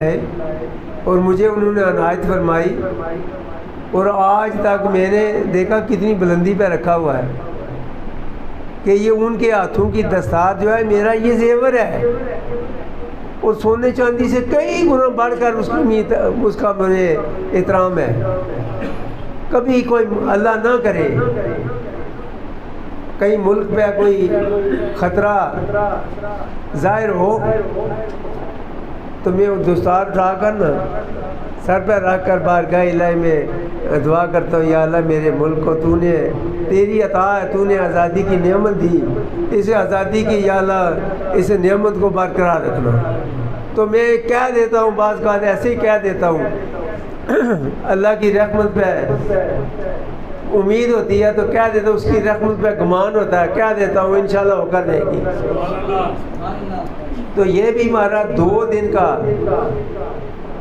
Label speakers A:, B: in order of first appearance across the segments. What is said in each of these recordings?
A: है और मुझे उन्होंने अनायत फरमाई और आज तक मैंने देखा कितनी बुलंदी पे रखा हुआ है कि ये उनके हाथों की दस्तार जो है मेरा ये जेवर है और सोने चांदी से कई गुना बढ़कर उसका मुझे एहतराम है। कभी कोई अल्लाह ना करे कहीं मुल्क पे कोई ख़तरा ज़ाहिर हो तो मैं वो दस्तार उठा कर ना सर पर रख कर बारगाह इलाही में दुआ करता हूँ, या अल्लाह मेरे मुल्क को तूने तेरी अता है, तूने आज़ादी की नेमत दी, इसे आज़ादी की या अल्लाह इस नेमत को बरकरार रखना। तो मैं कह देता हूँ बाज़ का ऐसे ही कह देता हूँ अल्लाह की रहमत पे उम्मीद होती है तो कह देता हूँ, उसकी रहमत पे गुमान होता है कह देता हूँ इंशाल्लाह होकर रहेगी। तो ये भी हमारा 2 दिन का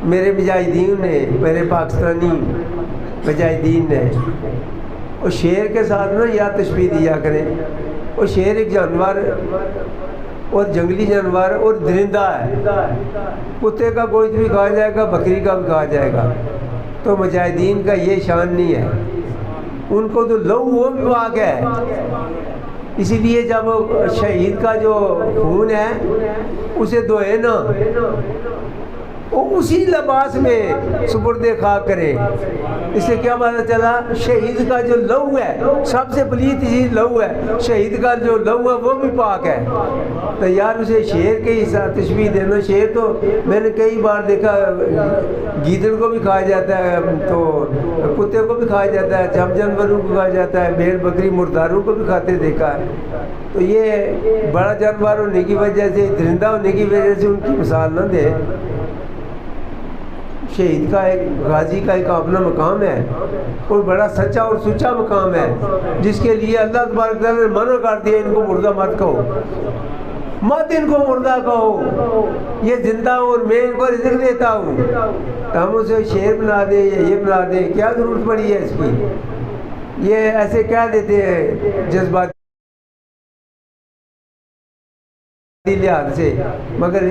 A: मेरे मुजाहिदीन ने, मेरे पाकिस्तानी मुजाहिदीन ने और शेर के साथ ना या तशबीह दिया करें। और शेर एक जानवर और जंगली जानवर और दरिंदा है, कुत्ते का गोश्त भी खाया जाएगा, बकरी का भी खाया जाएगा। तो मुजाहिदीन का ये शान नहीं है, उनको तो लहू वो विभाग है। इसीलिए जब शहीद का जो खून है उसे धोए ना वो उसी लिबास में सुपुर्दे खाक करें। इससे क्या पता चला शहीद का जो लहू है सबसे पलीत चीज़ लहू है, शहीद का जो लहू है वो भी पाक है। तो यार उसे शेर के ही साथ तशबीह देना, शेर तो मैंने कई बार देखा गीदड़ को भी खाया जाता है, तो कुत्ते को भी खाया जाता है, जब जानवरों को खाया जाता है, भेड़ बकरी मुर्दारों को भी खाते देखा है। तो ये बड़ा जानवर होने की वजह से, दरिंदा होने की वजह से उनकी मिसाल न दे। शहीद का एक गाजी का एक अपना मकाम है और बड़ा सच्चा और सुच्चा मकाम है, जिसके लिए अल्लाह तबारक तआला ने मना कर दिया इनको मुर्दा मत कहो, मत इनको मुर्दा कहो, ये जिंदा और मैं इनको रिज़्क़ देता हूँ। तो हम उसे शेर बना दे या ये बना दे, क्या ज़रूरत पड़ी है इसकी। ये ऐसे कह देते हैं जज्बाती लिहाज से, मगर